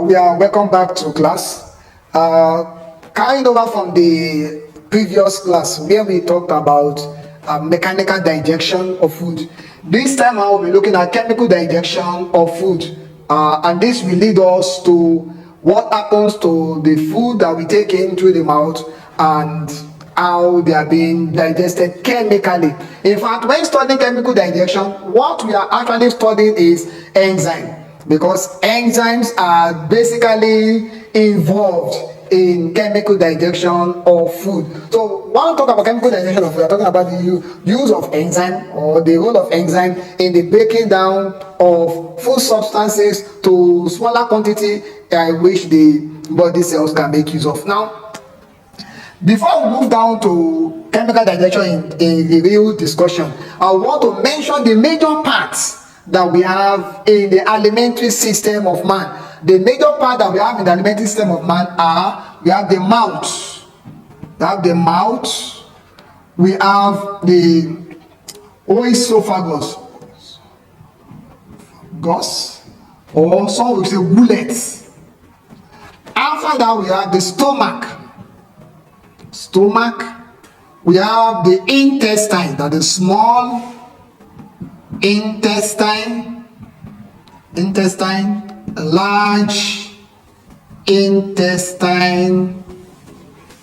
we are welcome back to class. Carrying over from the previous class where we talked about mechanical digestion of food. This time I will be looking at chemical digestion of food, and this will lead us to what happens to the food that we take in through the mouth and how they are being digested chemically. In fact, when studying chemical digestion, what we are actually studying is enzyme, because enzymes are basically involved in chemical digestion of food. So when we talk about chemical digestion of food, we are talking about the use of enzyme or the role of enzyme in the breaking down of food substances to smaller quantity which the body cells can make use of. Now, before we move down to chemical digestion in the real discussion, I want to mention the major parts that we have in the alimentary system of man. The major part that we have in the alimentary system of man are, we have the mouth. We have the mouth. We have the oesophagus. Or some will say bullets. After that, we have the stomach. We have the intestine, that is small intestine, large intestine.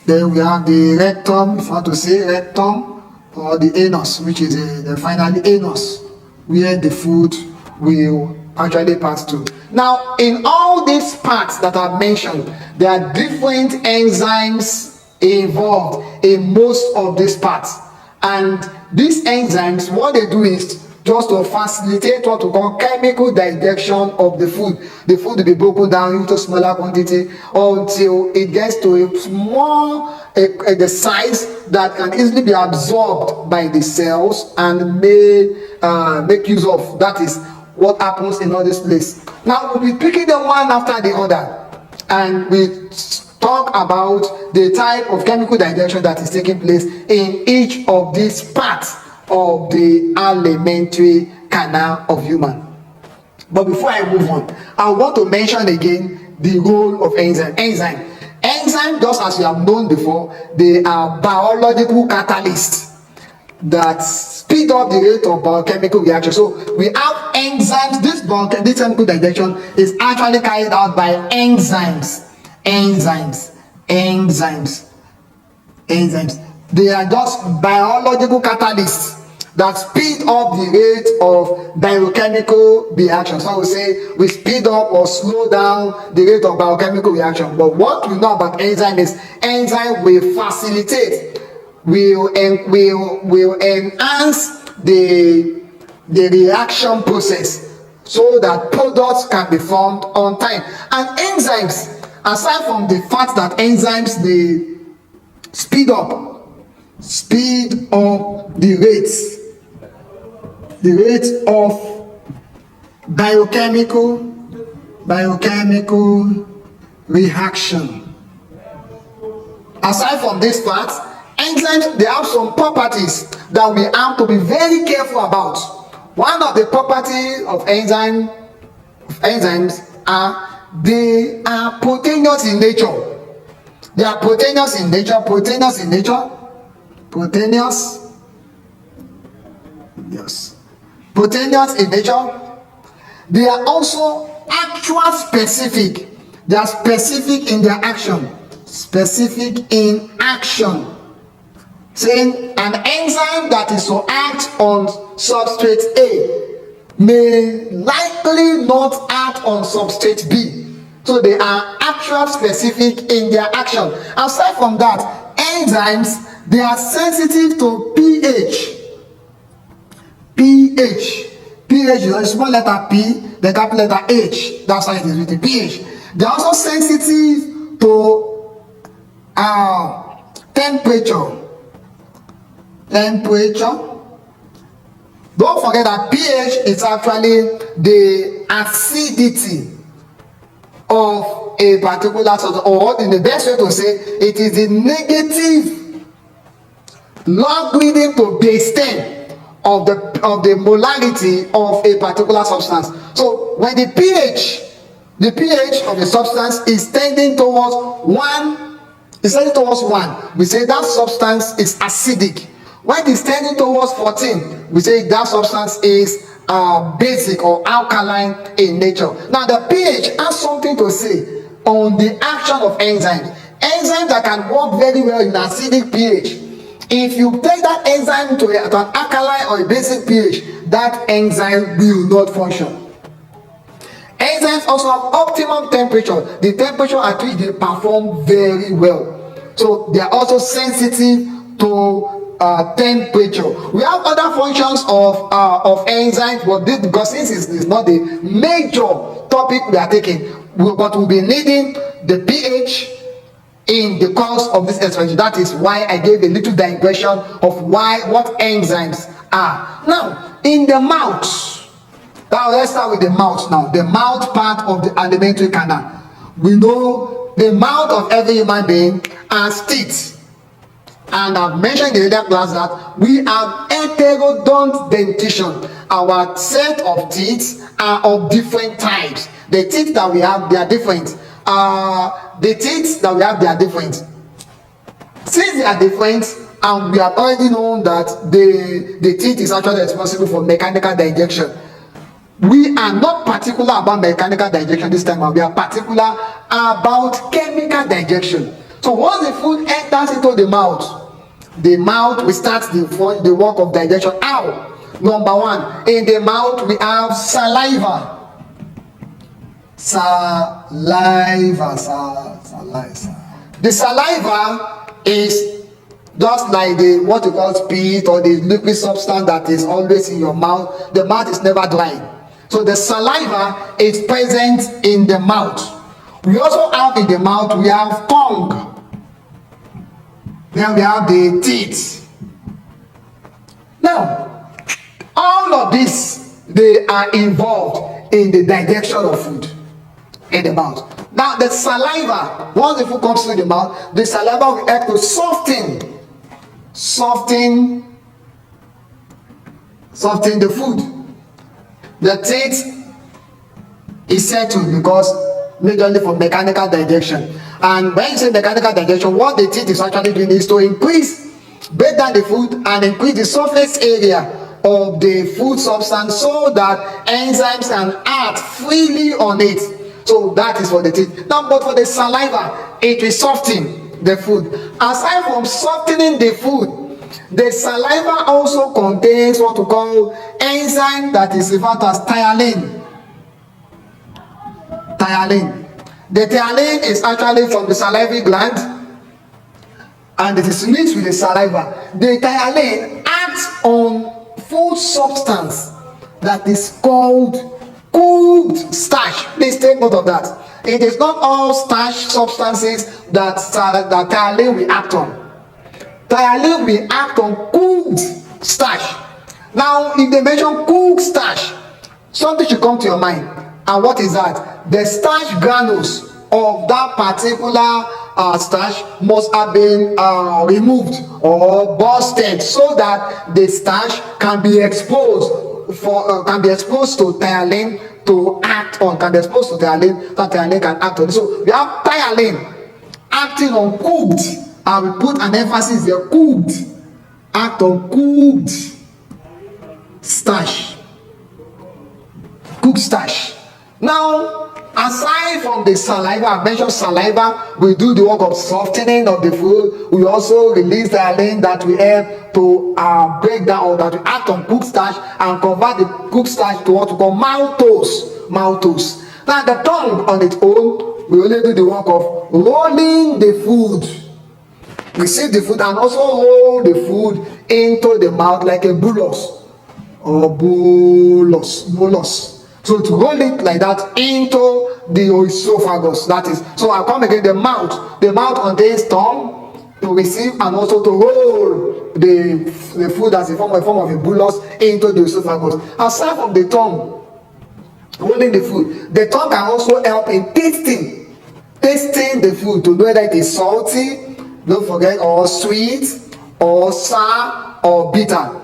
Then we have the rectum, if you want to say rectum, or the anus, which is the final anus, where the food will actually pass to. Now, in all these parts that I've mentioned, there are different enzymes involved in most of these parts, and these enzymes, what they do is just to facilitate what we call chemical digestion of the food. The food will be broken down into smaller quantity until it gets to a small the size that can easily be absorbed by the cells and make use of. That is what happens in all this place. Now we'll be picking them one after the other, and we talk about the type of chemical digestion that is taking place in each of these parts of the alimentary canal of human. But before I move on, I want to mention again the role of enzyme. Enzyme, just as you have known before, they are biological catalysts that speed up the rate of biochemical reaction. So we have enzymes. This chemical digestion is actually carried out by enzymes. They are just biological catalysts that speed up the rate of biochemical reaction. So we say we speed up or slow down the rate of biochemical reaction. But what we know about enzyme is enzyme will facilitate, will enhance the reaction process so that products can be formed on time. And enzymes, aside from the fact that enzymes they speed up the rate of biochemical reaction. Aside from this part, enzymes, they have some properties that we have to be very careful about. One of the properties of enzymes are they are proteinous in nature. Proteinous in nature. They are also actual specific. They are specific in their action. Saying an enzyme that is to act on substrate A may likely not act on substrate B. So they are actual specific in their action. Aside from that, enzymes, they are sensitive to pH. pH is a small letter P, the capital letter H. That's how it is written, pH. They are also sensitive to temperature. Don't forget that pH is actually the acidity of a particular substance, or in the best way to say, it is the negative logarithm to base 10 of the molarity of a particular substance. So when the pH The pH of a substance is tending towards 1. It's tending towards 1. We say that substance is acidic. When it's tending towards 14, we say that substance is basic or alkaline in nature. Now the pH has something to say on the action of enzymes. Enzymes that can work very well in acidic pH. If you take that enzyme to an alkaline or a basic pH, that enzyme will not function. Enzymes also have optimum temperature, the temperature at which they perform very well. So they are also sensitive to temperature. We have other functions of enzymes, but this, because this is not the major topic we are taking, but we'll be needing the pH in the course of this explanation. That is why I gave a little digression of what enzymes are. Now, in the mouth, now let's start with the mouth now. The mouth part of the alimentary canal. We know the mouth of every human being has teeth. And I've mentioned in the other class that we have heterodont dentition. Our set of teeth are of different types. The teeth that we have, they are different. Since they are different, and we have already known that the teeth is actually responsible for mechanical digestion. We are not particular about mechanical digestion this time, we are particular about chemical digestion. So once the food enters into the mouth will start the work of digestion. How? Number 1, in the mouth we have saliva. The saliva is just like what you call spit or the liquid substance that is always in your mouth. The mouth is never dry. So the saliva is present in the mouth. We also have in the mouth, we have tongue. Then we have the teeth. Now, all of this, they are involved in the digestion of food in the mouth. Now, the saliva, once the food comes through the mouth, the saliva will help to soften the food. The teeth is settled because majorly for mechanical digestion. And when you say mechanical digestion, what the teeth is actually doing is to break down the food and increase the surface area of the food substance so that enzymes can act freely on it. So that is for the teeth. Now, but for the saliva, it will soften the food. Aside from softening the food, the saliva also contains what we call enzyme that is referred to as thiolane. The thiolane is actually from the salivary gland and it is mixed with the saliva. The thiolane acts on food substance that is called cooked starch. Please take note of that. It is not all starch substances that thiolane will act on. Thiolane will act on cooked starch. Now, if they mention cooked starch, something should come to your mind. And what is that? The starch granules of that particular starch must have been removed or bursted so that the starch can be exposed to thiolane to act on. Can be exposed to thiolane, so thiolane can act on. So we have thiolane acting on cooked, and we put an emphasis there, cooked, act on cooked starch. Cooked starch. Now, aside from the saliva, I mentioned saliva, we do the work of softening of the food. We also release the thiolane that will help to break down or that will act on cooked starch and convert the cooked starch to what we call maltose. Now, the tongue on its own, we only do the work of rolling the food. Receive the food and also roll the food into the mouth like a bolus or bolus. So to roll it like that into the esophagus, that is. So I'll come again, the mouth. The mouth contains tongue to receive and also to roll the food as a form of a bolus into the esophagus. Aside from the tongue rolling the food, the tongue can also help in tasting the food to know whether it is salty, don't forget, or sweet, or sour, or bitter.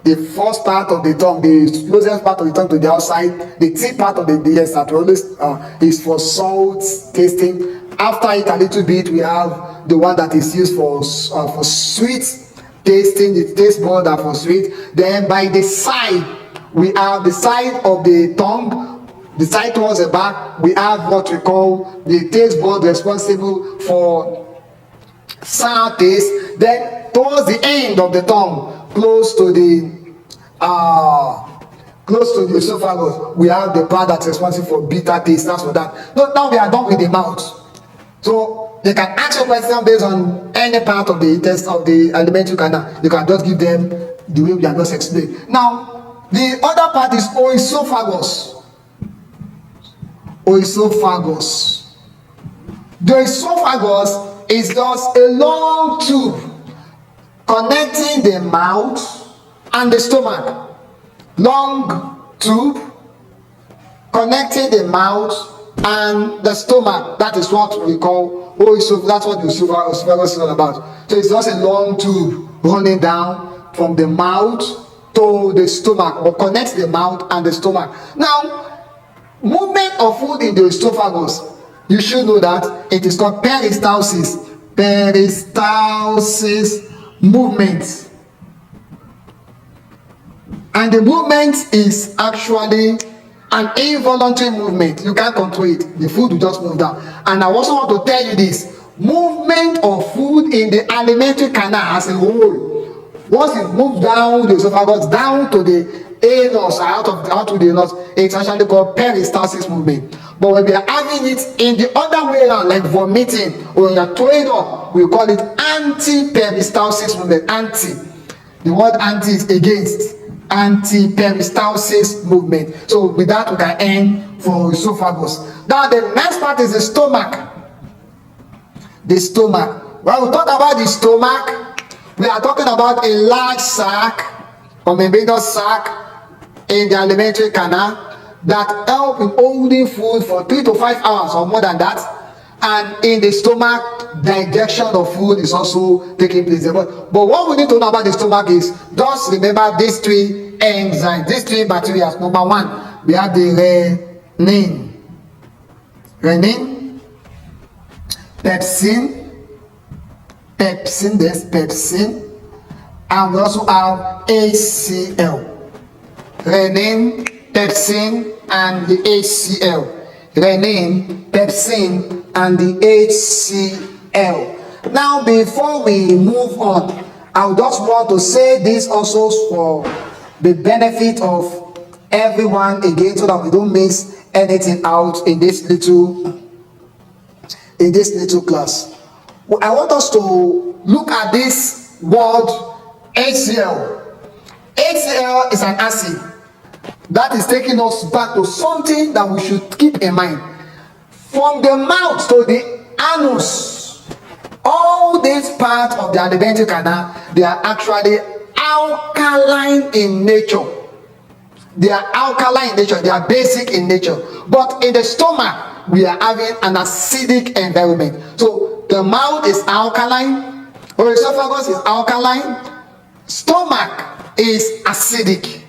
the first part of the tongue, the closest part of the tongue to the outside, the tip part of the yes that always is for salt tasting. After it a little bit, we have the one that is used for sweet tasting. It tastes more than for sweet. Then by the side, we have the side of the tongue, the side towards the back. We have what we call the taste bud responsible for sour taste. Then towards the end of the tongue, close to the esophagus, we have the part that's responsible for bitter taste. That's for that. Now we are done with the mouth. So they can ask a question based on any part of the test of the alimentary canal. You can just give them the way we have just explained. Now, the other part is oesophagus. Oesophagus. The esophagus is just a long tube connecting the mouth and the stomach. Long tube connecting the mouth and the stomach. That is what we call oesophagus. That's what the esophagus is all about. So it's just a long tube running down from the mouth to the stomach, or connects the mouth and the stomach. Now, movement of food in the esophagus, you should know that it is called peristalsis. Peristalsis movement. And the movement is actually an involuntary movement. You can't control it. The food will just move down. And I also want to tell you this. Movement of food in the alimentary canal as a whole, once it moves down the esophagus, down to the anus, out to the anus, it's actually called peristalsis movement. But when we are having it in the other way around, like vomiting, or when you're throwing up, we call it anti-peristalsis movement. Anti. The word anti is against. Anti-peristalsis movement. So with that we can end for esophagus. Now the next part is the stomach. The stomach. When we talk about the stomach, we are talking about a large sac or membranous sac in the alimentary canal that help in holding food for 3 to 5 hours or more than that. And in the stomach, digestion of food is also taking place. But what we need to know about the stomach is, just remember these 3 enzymes, these 3 bacteria. Number 1, we have the renin, pepsin, and we also have HCl. Renin, pepsin, and the HCl. Renin, pepsin, and the HCl. Now, before we move on, I would just want to say this also for the benefit of everyone again, so that we don't miss anything out in this little class. I want us to look at this word HCl. HCl is an acid that is taking us back to something that we should keep in mind. From the mouth to the anus, all these parts of the alimentary canal, they are actually alkaline in nature. They are alkaline in nature. They are basic in nature. But in the stomach, we are having an acidic environment. So the mouth is alkaline, or esophagus is alkaline, stomach is acidic.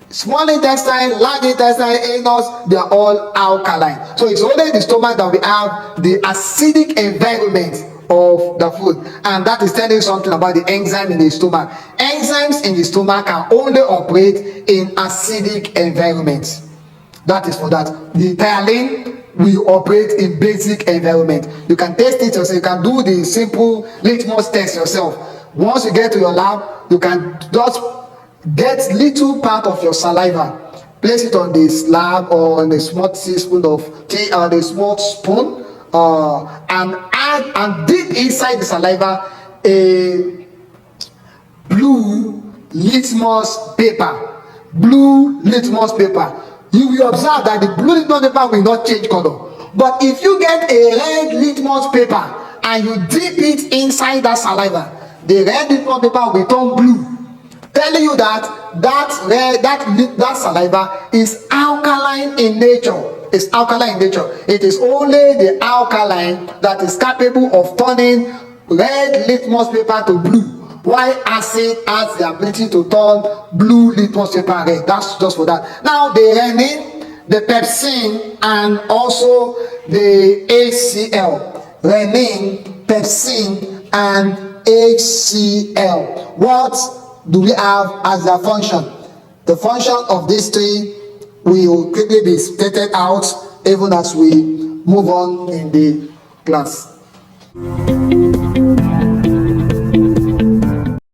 Small intestine, large intestine, anus, they are all alkaline. So it's only in the stomach that we have the acidic environment of the food. And that is telling you something about the enzyme in the stomach. Enzymes in the stomach can only operate in acidic environments. That is for that. The thiolin will operate in basic environment. You can test it yourself. You can do the simple litmus test yourself. Once you get to your lab, you can just get little part of your saliva, place it on the slab or on a small teaspoon of tea, or a small spoon, and add and dip inside the saliva a blue litmus paper. Blue litmus paper. You will observe that the blue litmus paper will not change color. But if you get a red litmus paper and you dip it inside that saliva, the red litmus paper will turn blue, telling you that saliva is alkaline in nature. It's alkaline in nature. It is only the alkaline that is capable of turning red litmus paper to blue. While acid has the ability to turn blue litmus paper red. That's just for that. Now the renin, the pepsin, and also the HCl. Renin, pepsin, and HCl. What do we have as their function? The function of these three will quickly be stated out even as we move on in the class.